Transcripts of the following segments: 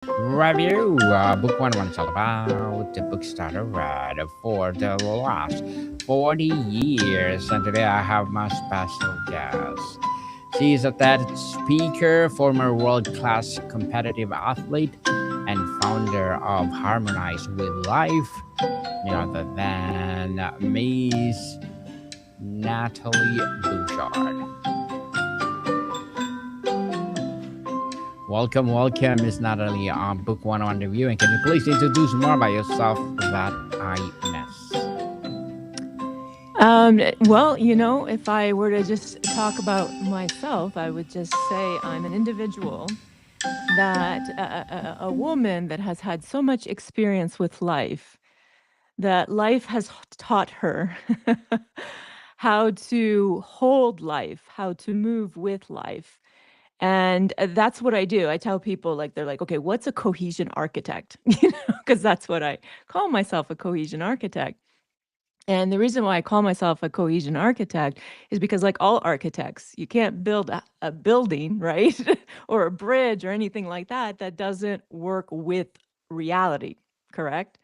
Review Book 1 is all about the books that I read for the last 40 years. And today I have my special guest. She is a TED speaker, former world class competitive athlete, and founder of Harmonize with Life, none other than Miss Natalie Bouchard. Welcome, Miss Natalie, on Book 101 Review. And can you please introduce more about yourself that I If I were to just talk about myself, I would just say I'm an individual that a woman that has had so much experience with life that life has taught her how to hold life, how to move with life. And that's what I do. I tell people, like, they're like, okay, what's a cohesion architect? Because that's what I call myself, a cohesion architect. And the reason why I call myself a cohesion architect is because, like all architects, you can't build a building, right? Or a bridge or anything like that that doesn't work with reality, correct?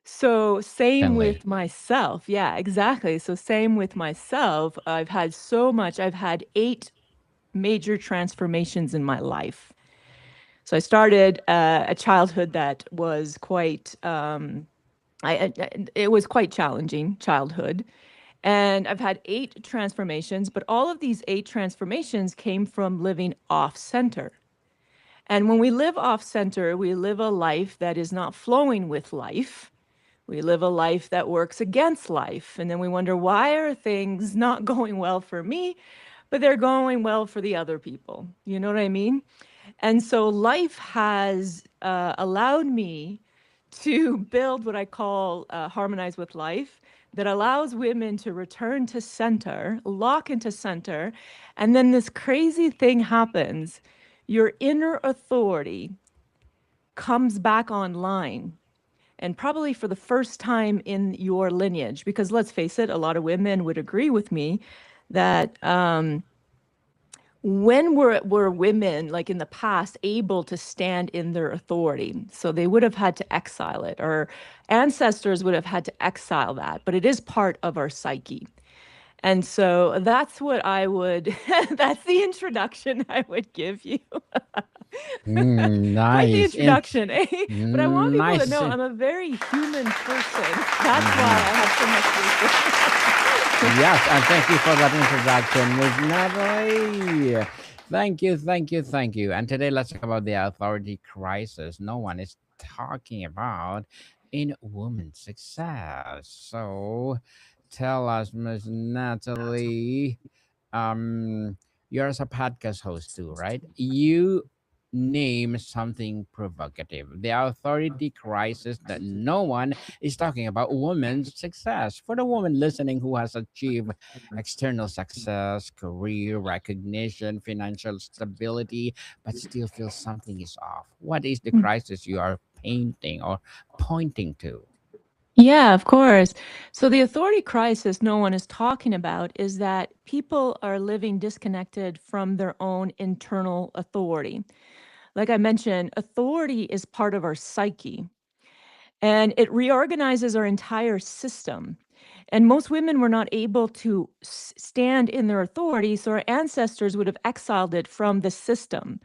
So, same certainly. with myself. Yeah, exactly. So, same with myself. I've had 8 major transformations in my life. So, I started a childhood that was it was quite challenging childhood. And I've had 8 transformations, but all of these 8 transformations came from living off center. And when we live off center, we live a life that is not flowing with life. We live a life that works against life. And then we wonder, why are things not going well for me, but they're going well for the other people? You know what I mean? And so life has allowed me to build what I call Harmonize with Life, that allows women to return to center, lock into center. And then this crazy thing happens. Your inner authority comes back online, and probably for the first time in your lineage. Because let's face it, a lot of women would agree with me that when were women, like in the past, able to stand in their authority? So they would have had to exile it, or ancestors would have had to exile that, but it is part of our psyche. And so that's what I would, that's the introduction I would give you. Quite the Nice. introduction, eh? But I want people to Nice. know I'm a very human person. That's why Mhm. I have so much wisdom. Yes, and thank you for that introduction, Miss Natalie. Thank you. And today let's talk about the authority crisis no one is talking about in women's success. So tell us, Miss Natalie, um, you're as a podcast host too, right? You name something provocative. The authority crisis that no one is talking about women's success. For the woman listening who has achieved external success, career recognition, financial stability, but still feels something is off. What is the crisis you are painting or pointing to? Yeah, of course. So the authority crisis no one is talking about is that people are living disconnected from their own internal authority. Like I mentioned, authority is part of our psyche, and it reorganizes our entire system. And most women were not able to stand in their authority, so our ancestors would have exiled it from the system.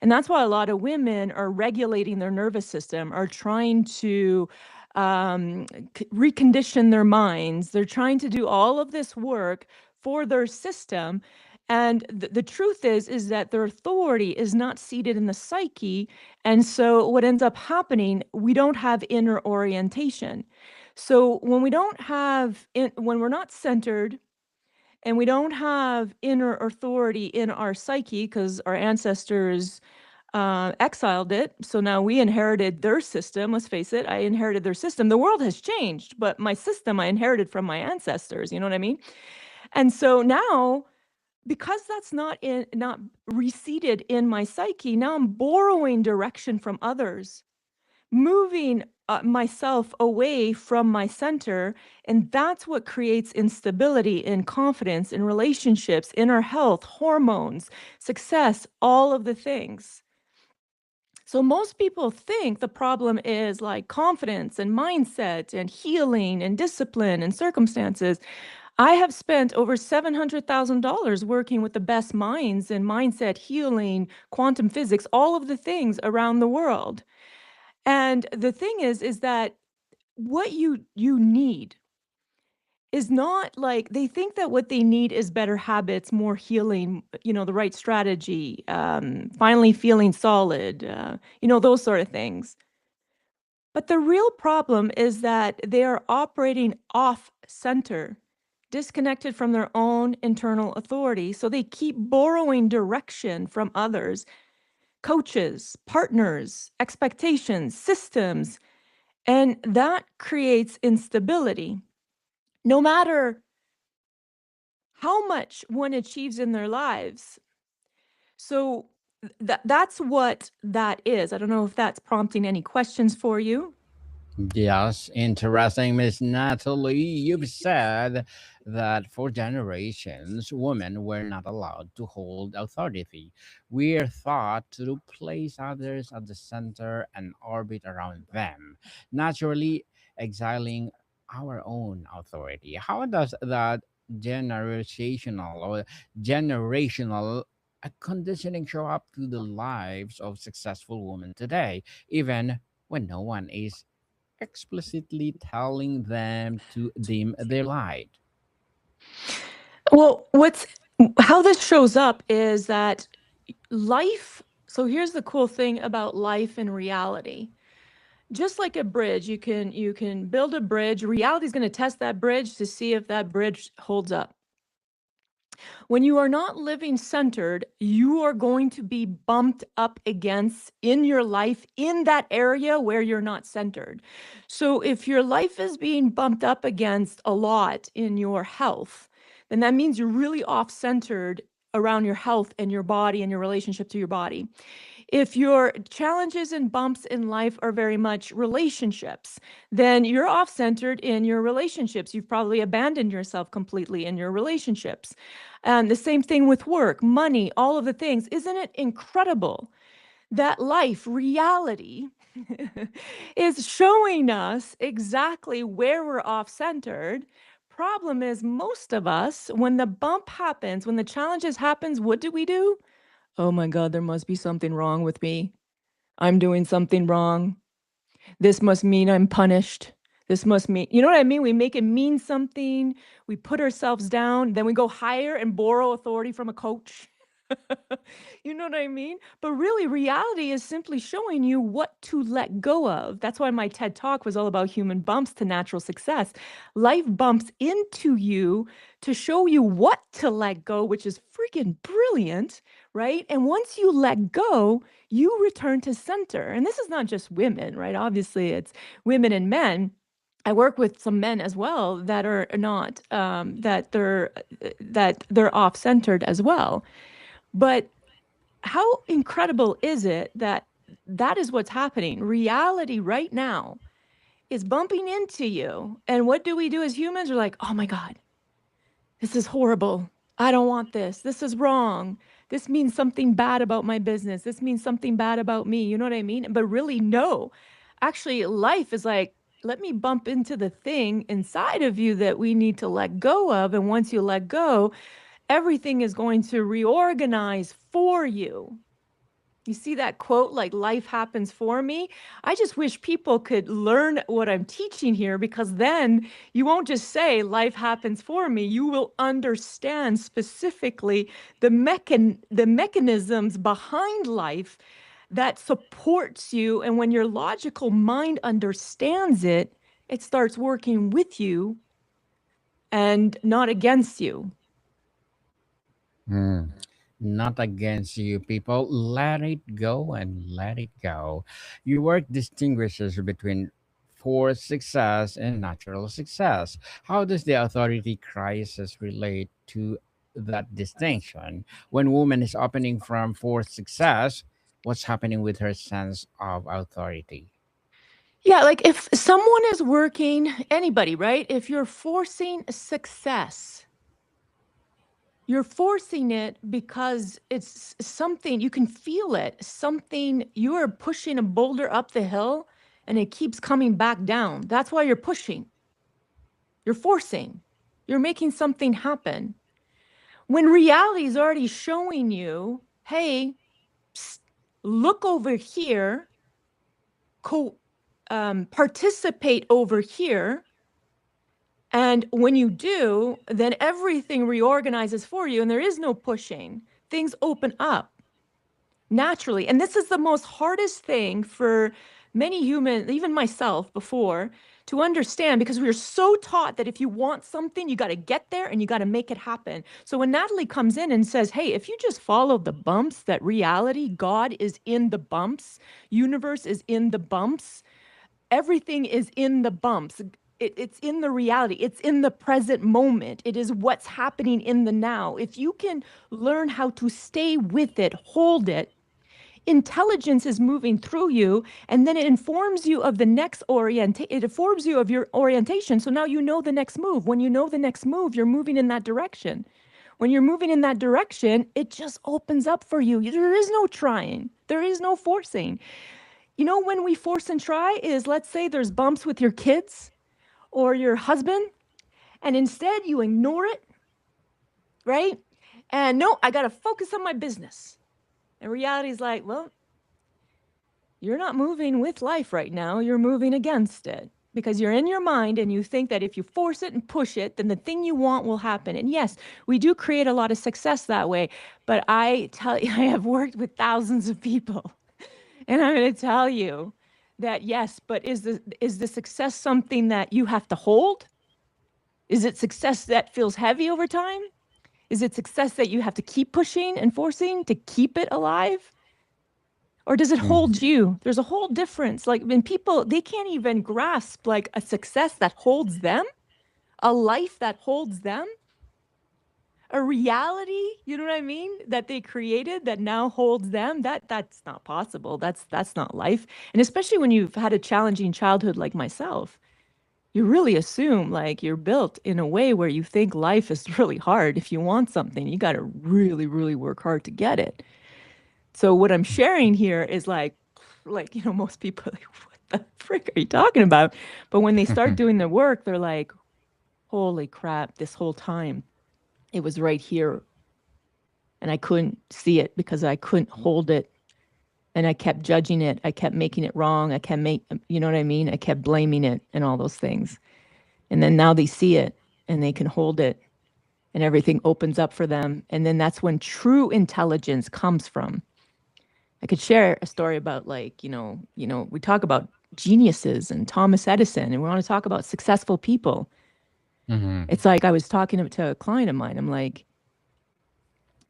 And that's why a lot of women are regulating their nervous system, are trying to recondition their minds. They're trying to do all of this work for their system. And the truth is that their authority is not seated in the psyche. And so what ends up happening, we don't have inner orientation. So when we don't have when we're not centered, and we don't have inner authority in our psyche because our ancestors exiled it. So now we inherited their system. Let's face it, I inherited their system. The world has changed, but my system I inherited from my ancestors. You know what I mean? And so now, because that's not reseated in my psyche, now I'm borrowing direction from others, moving myself away from my center. And that's what creates instability in confidence, in relationships, in our health, hormones, success, all of the things. So most people think the problem is like confidence and mindset and healing and discipline and circumstances. I have spent over $700,000 working with the best minds in mindset, healing, quantum physics, all of the things around the world. And the thing is that what you need is not like they think that what they need is better habits, more healing, the right strategy, finally feeling solid, those sort of things. But the real problem is that they are operating off center, disconnected from their own internal authority. So they keep borrowing direction from others, coaches, partners, expectations, systems, and that creates instability. No matter how much one achieves in their lives. So that's what that is. I don't know if that's prompting any questions for you. Yes, interesting, Miss Natalie. You've said that for generations, women were not allowed to hold authority. We're taught to place others at the center and orbit around them, naturally exiling our own authority. How does that generational conditioning show up to the lives of successful women today, even when no one is explicitly telling them to dim their light? Well, how this shows up is that life. So here's the cool thing about life and reality. Just like a bridge, you can build a bridge. Reality is going to test that bridge to see if that bridge holds up. When you are not living centered, you are going to be bumped up against in your life in that area where you're not centered. So if your life is being bumped up against a lot in your health, then that means you're really off centered around your health and your body and your relationship to your body. If your challenges and bumps in life are very much relationships, then you're off centered in your relationships. You've probably abandoned yourself completely in your relationships. And the same thing with work, money, all of the things. Isn't it incredible that life, reality, is showing us exactly where we're off centered? Problem is, most of us, when the bump happens, when the challenges happens, what do? Oh my God, there must be something wrong with me. I'm doing something wrong. This must mean I'm punished. This must mean, you know what I mean? We make it mean something. We put ourselves down. Then we go hire and borrow authority from a coach. You know what I mean? But really, reality is simply showing you what to let go of. That's why my TED talk was all about human bumps to natural success. Life bumps into you to show you what to let go, which is freaking brilliant, right? And once you let go, you return to center. And this is not just women, right? Obviously, it's women and men. I work with some men as well that are not that they're off centered as well. But how incredible is it that that is what's happening? Reality right now is bumping into you. And what do we do as humans? We're like, oh my God, this is horrible. I don't want this. This is wrong. This means something bad about my business. This means something bad about me. You know what I mean? But really, no. Actually, life is like, let me bump into the thing inside of you that we need to let go of. And once you let go, everything is going to reorganize for you. You see that quote, like life happens for me? I just wish people could learn what I'm teaching here, because then you won't just say life happens for me. You will understand specifically the mechanisms behind life that supports you. And when your logical mind understands it, it starts working with you and not against you. Hmm. Not against you, people. Let it go and let it go. Your work distinguishes between forced success and natural success. How does the authority crisis relate to that distinction? When woman is opening from forced success, what's happening with her sense of authority? Yeah, like if someone is working, anybody, right? If you're forcing success, You're forcing it because it's something you can feel it. Something you are pushing a boulder up the hill and it keeps coming back down. That's why you're pushing. You're forcing. You're making something happen. When reality is already showing you, hey, psst, look over here, participate over here. And when you do, then everything reorganizes for you and there is no pushing. Things open up naturally. And this is the most hardest thing for many humans, even myself before, to understand, because we are so taught that if you want something, you got to get there and you got to make it happen. So when Natalie comes in and says, hey, if you just follow the bumps, that reality, God is in the bumps, universe is in the bumps, everything is in the bumps. It's in the reality. It's in the present moment. It is what's happening in the now. If you can learn how to stay with it, hold it, intelligence is moving through you, and then it informs you of the next it informs you of your orientation. So now you know the next move. When you know the next move, you're moving in that direction. When you're moving in that direction, it just opens up for you. There is no trying. There is no forcing. You know, when we force and try is, let's say there's bumps with your kids or your husband, and instead you ignore it, right? And no, I got to focus on my business. And reality is like, well, you're not moving with life right now. You're moving against it because you're in your mind and you think that if you force it and push it, then the thing you want will happen. And yes, we do create a lot of success that way. But I tell you, I have worked with thousands of people. And I'm going to tell you that yes, but is the success something that you have to hold? Is it success that feels heavy over time? Is it success that you have to keep pushing and forcing to keep it alive? Or does it hold you? There's a whole difference. Like when people, they can't even grasp like a success that holds them, a life that holds them, a reality, you know what I mean, that they created that now holds them. That's not possible. That's not life. And especially when you've had a challenging childhood like myself, you really assume like you're built in a way where you think life is really hard. If you want something, you got to really, really work hard to get it. So what I'm sharing here is like, you know, most people are like, what the frick are you talking about? But when they start doing the work, they're like, holy crap, this whole time it was right here and I couldn't see it because I couldn't hold it. And I kept judging it. I kept making it wrong. I kept you know what I mean? I kept blaming it and all those things. And then now they see it and they can hold it and everything opens up for them. And then that's when true intelligence comes from. I could share a story about like, we talk about geniuses and Thomas Edison and we want to talk about successful people. Mm-hmm. It's like I was talking to a client of mine. I'm like,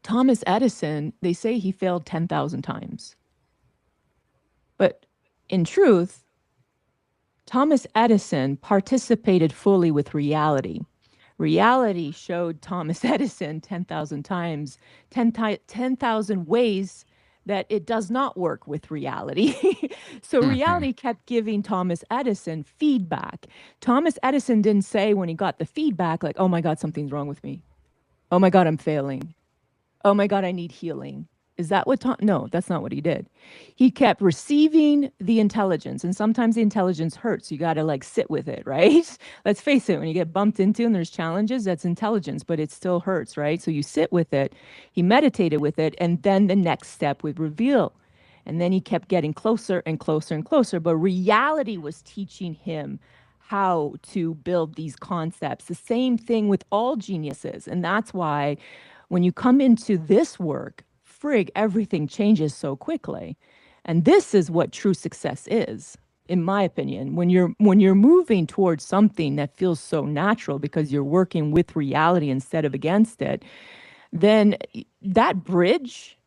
Thomas Edison, they say he failed 10,000 times. But in truth, Thomas Edison participated fully with reality. Reality showed Thomas Edison 10,000 times, 10,000 ways that it does not work with reality. So Mm-hmm. reality kept giving Thomas Edison feedback. Thomas Edison didn't say when he got the feedback, like, oh my God, something's wrong with me. Oh my God, I'm failing. Oh my God, I need healing. Is that what Tom? No, that's not what he did. He kept receiving the intelligence, and sometimes the intelligence hurts. You got to like sit with it, right? Let's face it, when you get bumped into and there's challenges, that's intelligence, but it still hurts, right? So you sit with it. He meditated with it, and then the next step would reveal. And then he kept getting closer and closer and closer, but reality was teaching him how to build these concepts. The same thing with all geniuses. And that's why when you come into this work, frig, everything changes so quickly. And this is what true success is, in my opinion. When you're moving towards something that feels so natural because you're working with reality instead of against it, then that bridge,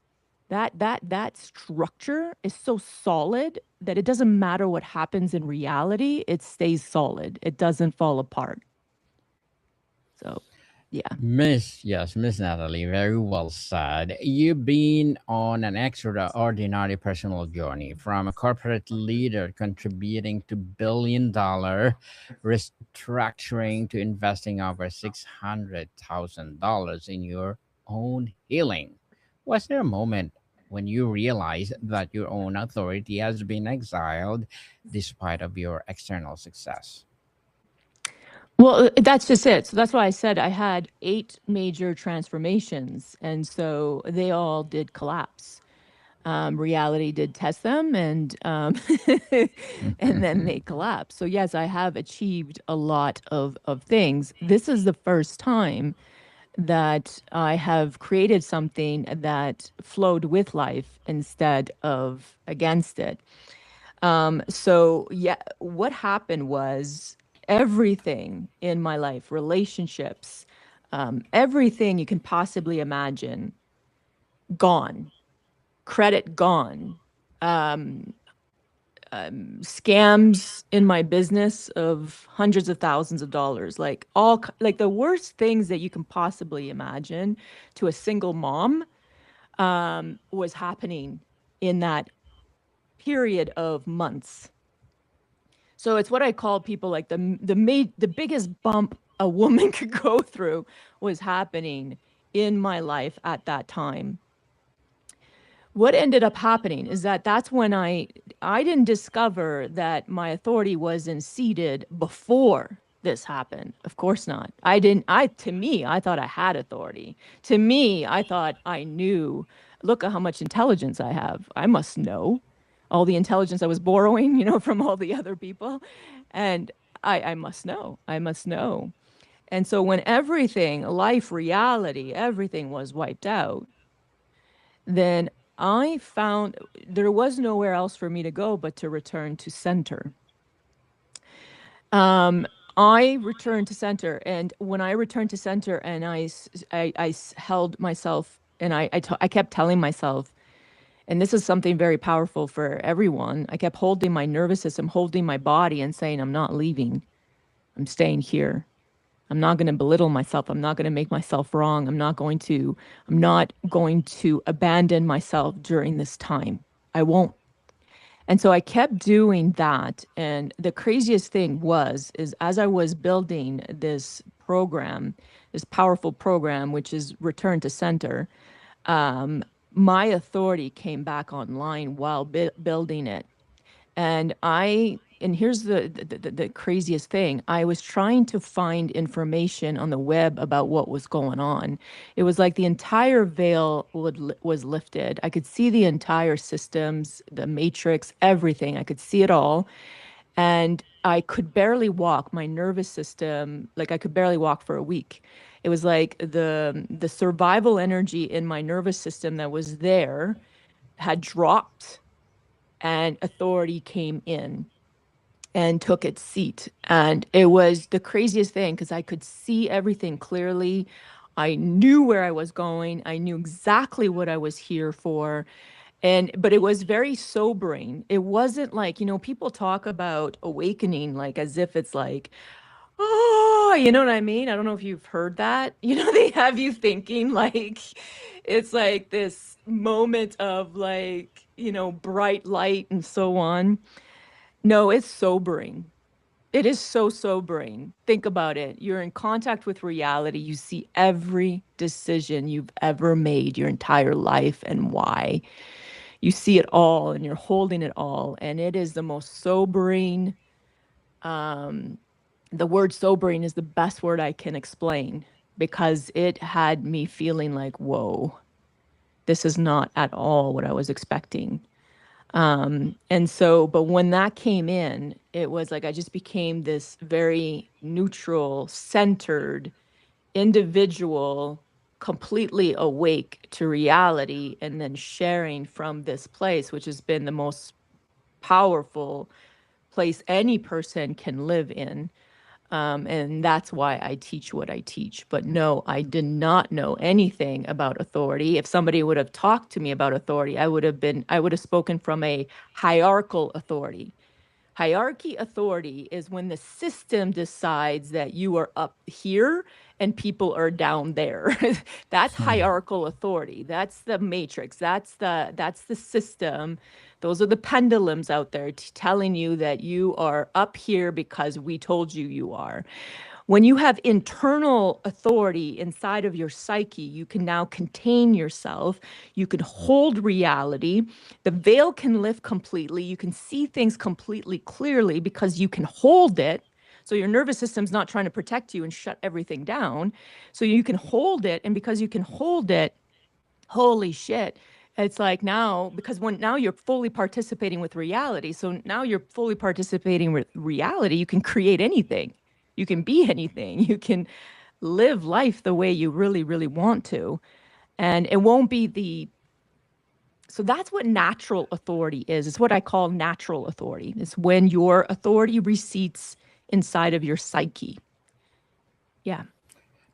that structure is so solid that it doesn't matter what happens in reality, it stays solid. It doesn't fall apart. So, yeah. Miss Natalie, very well said. You've been on an extraordinary personal journey from a corporate leader contributing to $1 billion restructuring to investing over $600,000 in your own healing. Was there a moment when you realized that your own authority has been exiled despite of your external success? Well, that's just it. So that's why I said I had 8 major transformations, and so they all did collapse. Reality did test them, and and then they collapsed. So yes, I have achieved a lot of things. This is the first time that I have created something that flowed with life instead of against it. So yeah, what happened was everything in my life, relationships, everything you can possibly imagine, gone, credit gone, um, scams in my business of hundreds of thousands of dollars, like like the worst things that you can possibly imagine to a single mom, was happening in that period of months. So it's what I call people like the biggest bump a woman could go through was happening in my life at that time. What ended up happening is that that's when I didn't discover that my authority wasn't seated before this happened. Of course not. I didn't I To me, I thought I had authority. To me, I thought I knew. Look at how much intelligence I have. I must know all the intelligence I was borrowing, from all the other people. And I must know. I must know. And so when everything, life, reality, everything was wiped out, then I found there was nowhere else for me to go but to return to center. Um, I returned to center, and when I returned to center, and held myself, and I kept telling myself, and this is something very powerful for everyone. I kept holding my nervous system, holding my body, and saying, "I'm not leaving. I'm staying here. I'm not going to belittle myself. I'm not going to make myself wrong. I'm not going to abandon myself during this time. I won't." And so I kept doing that. And the craziest thing is as I was building this program, this powerful program, which is Return to Center, um, my authority came back online while building it. And here's the craziest thing. I was trying to find information on the web about what was going on. It was like the entire veil was lifted. I could see the entire systems, the matrix, everything. I could see it all. And I could barely walk. My nervous system, like I could barely walk for a week. It was like the survival energy in my nervous system that was there had dropped, and authority came in and took its seat. And it was the craziest thing because I could see everything clearly. I knew where I was going. I knew exactly what I was here for. But it was very sobering. It wasn't like, people talk about awakening like as if it's like, oh, you know what I mean? I don't know if you've heard that. They have you thinking like it's like this moment of like, bright light and so on. No, it's sobering. It is so sobering. Think about it. You're in contact with reality. You see every decision you've ever made your entire life and why. You see it all and you're holding it all. And it is the most sobering. Um, the word sobering is the best word I can explain because it had me feeling like, whoa, this is not at all what I was expecting. But when that came in, it was like I just became this very neutral, centered individual, completely awake to reality, and then sharing from this place, which has been the most powerful place any person can live in. And that's why I teach what I teach. But no, I did not know anything about authority. If somebody would have talked to me about authority, I would have spoken from a hierarchical authority. Hierarchy authority is when the system decides that you are up here and people are down there. That's hierarchical authority. That's the matrix. That's the system. Those are the pendulums out there telling you that you are up here because we told you you are. When you have internal authority inside of your psyche, you can now contain yourself. You can hold reality. The veil can lift completely. You can see things completely clearly because you can hold it. So your nervous system's not trying to protect you and shut everything down. So you can hold it. And because you can hold it, holy shit. It's like now, because now you're fully participating with reality. So now you're fully participating with reality. You can create anything. You can be anything. You can live life the way you really, really want to. And it won't be so that's what natural authority is. It's what I call natural authority. It's when your authority recedes inside of your psyche. Yeah.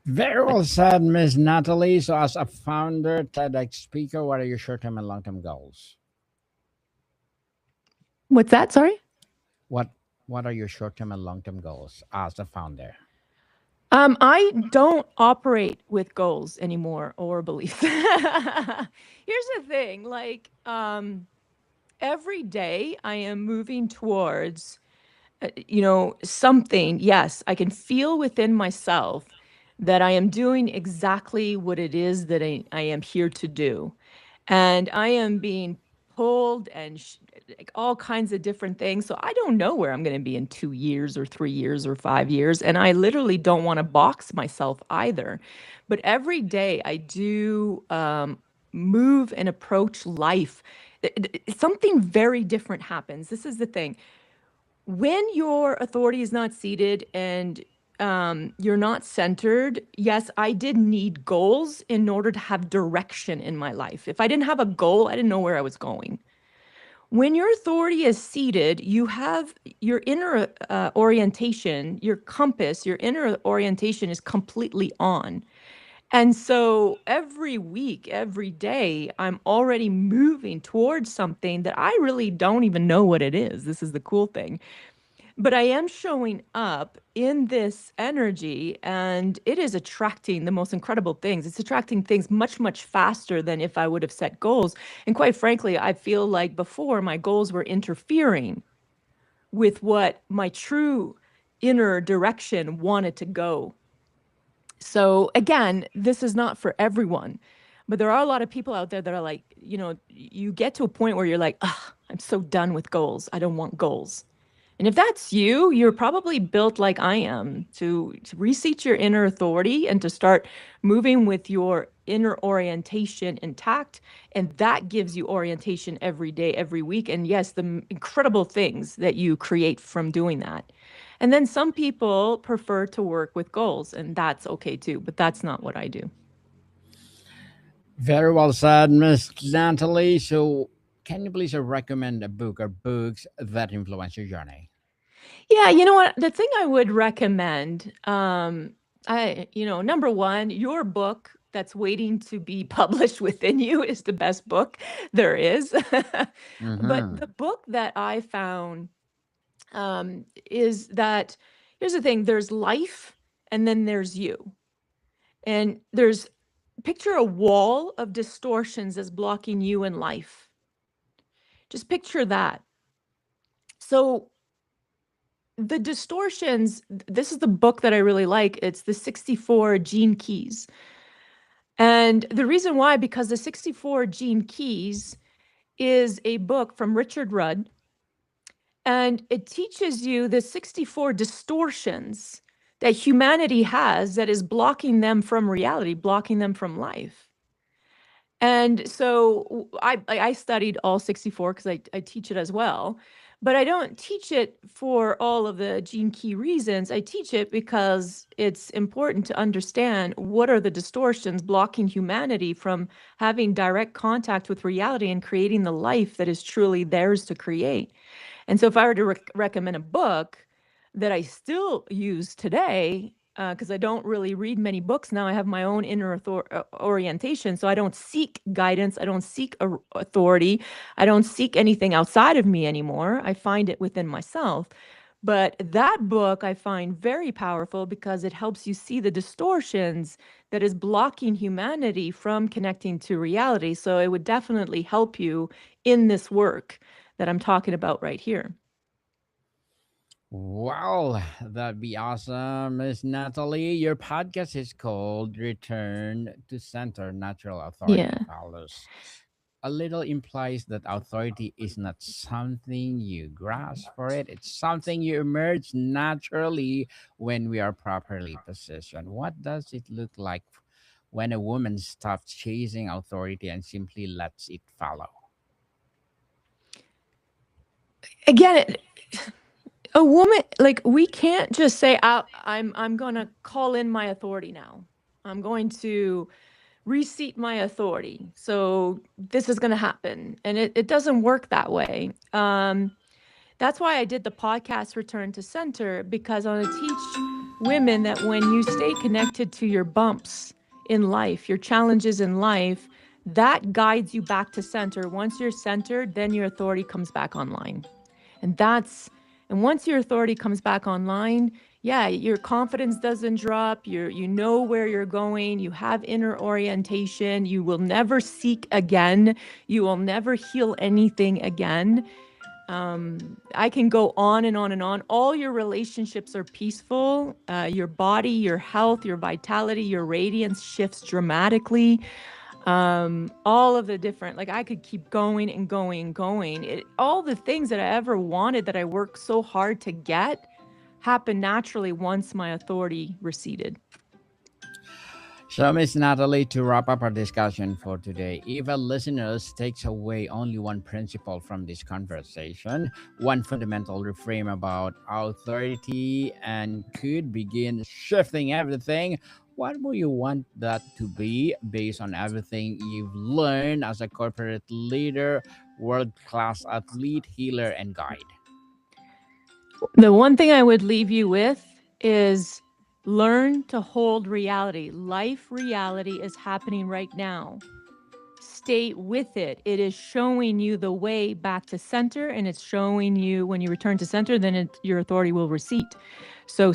Very well said, Miss Natalie. So, as a founder, TEDx speaker, what are your short-term and long-term goals? What's that? Sorry? What What are your short-term and long-term goals as a founder? I don't operate with goals anymore or beliefs. Here's the thing, like, every day I am moving towards, something. Yes, I can feel within myself that I am doing exactly what it is that I am here to do. And I am being pulled and like all kinds of different things. So I don't know where I'm going to be in 2 years or 3 years or 5 years. And I literally don't want to box myself either. But every day I do move and approach life. Something very different happens. This is the thing. When your authority is not seated and you're not centered, yes, I did need goals in order to have direction in my life. If I didn't have a goal, I didn't know where I was going. When your authority is seated, you have your inner orientation, your compass, your inner orientation is completely on. And so every week, every day, I'm already moving towards something that I really don't even know what it is. This is the cool thing. But I am showing up in this energy and it is attracting the most incredible things. It's attracting things much, much faster than if I would have set goals. And quite frankly, I feel like before my goals were interfering with what my true inner direction wanted to go. So again, this is not for everyone, but there are a lot of people out there that are like, you get to a point where you're like, I'm so done with goals. I don't want goals. And if that's you, you're probably built like I am to reseat your inner authority and to start moving with your inner orientation intact. And that gives you orientation every day, every week. And yes, the incredible things that you create from doing that. And then some people prefer to work with goals, and that's okay too, but that's not what I do. Very well said, Miss Natalie. So, can you please recommend a book or books that influence your journey? Yeah, you know what? The thing I would recommend, number one, your book that's waiting to be published within you is the best book there is. But Mm-hmm. the book that I found is that here's the thing, there's life and then there's you. And there's picture a wall of distortions as blocking you in life. Just picture that. So the distortions, this is the book that I really like. It's the 64 Gene Keys. And the reason why, because the 64 Gene Keys is a book from Richard Rudd, and it teaches you the 64 distortions that humanity has that is blocking them from reality, blocking them from life. And so I studied all 64 because I teach it as well. But I don't teach it for all of the gene key reasons. I teach it because it's important to understand what are the distortions blocking humanity from having direct contact with reality and creating the life that is truly theirs to create. And so if I were to recommend a book that I still use today, because I don't really read many books now, I have my own inner orientation. So I don't seek guidance. I don't seek authority. I don't seek anything outside of me anymore. I find it within myself. But that book I find very powerful because it helps you see the distortions that is blocking humanity from connecting to reality. So it would definitely help you in this work that I'm talking about right here. Well, that'd be awesome, Miss Natalie. Your podcast is called Return to Center Natural Authority Yeah. Follows. A little implies that authority is not something you grasp for it, it's something you emerge naturally when we are properly positioned. What does it look like when a woman stops chasing authority and simply lets it follow? Again, a woman, like, we can't just say, I'm going to call in my authority now. I'm going to reseat my authority. So this is going to happen. And it doesn't work that way. That's why I did the podcast Return to Center, because I want to teach women that when you stay connected to your bumps in life, your challenges in life, that guides you back to center. Once you're centered, then your authority comes back online. And that's and once your authority comes back online, yeah, your confidence doesn't drop. You know where you're going. You have inner orientation. You will never seek again. You will never heal anything again. I can go on and on and on. All your relationships are peaceful. Your body, your health, your vitality, your radiance shifts dramatically. All of the different, like, I could keep going and going and going. All the things that I ever wanted, that I worked so hard to get, happened naturally once my authority receded. So, Miss Natalie, to wrap up our discussion for today, if a listener takes away only one principle from this conversation, one fundamental reframe about authority, and could begin shifting everything, what would you want that to be based on everything you've learned as a corporate leader, world class athlete, healer, and guide? The one thing I would leave you with is learn to hold reality. Life reality is happening right now. Stay with it. It is showing you the way back to center, and it's showing you when you return to center, then your authority will recede. So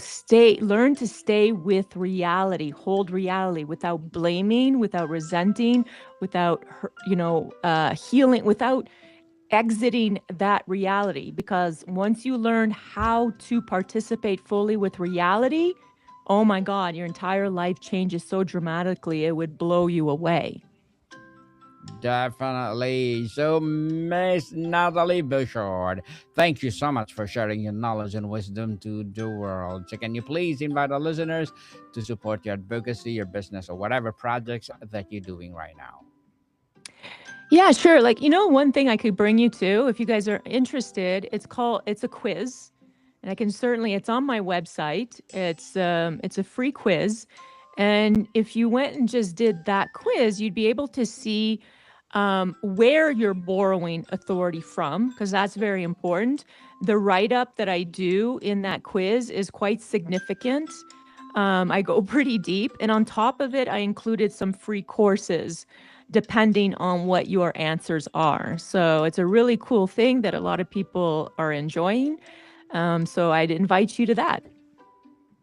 learn to stay with reality, hold reality without blaming, without resenting, without, healing, without exiting that reality. Because once you learn how to participate fully with reality, oh my God, your entire life changes so dramatically, it would blow you away. Definitely. So, Miss Natalie Bouchard, thank you so much for sharing your knowledge and wisdom to the world. So, can you please invite our listeners to support your advocacy, your business, or whatever projects that you're doing right now? Yeah, sure. Like, one thing I could bring you to, if you guys are interested, it's a quiz. And I can certainly, it's on my website. It's a free quiz. And if you went and just did that quiz, you'd be able to see where you're borrowing authority from, because that's very important. The write up that I do in that quiz is quite significant. I go pretty deep. And on top of it, I included some free courses depending on what your answers are. So it's a really cool thing that a lot of people are enjoying. So I'd invite you to that.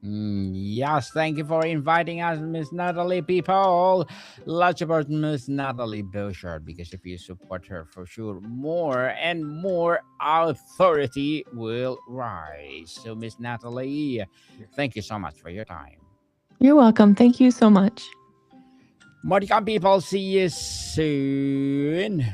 Yes, thank you for inviting us, Miss Natalie. People, let's support Miss Natalie Bouchard because if you support her, for sure, more and more authority will rise. So, Miss Natalie, thank you so much for your time. You're welcome. Thank you so much. Modicom people, see you soon.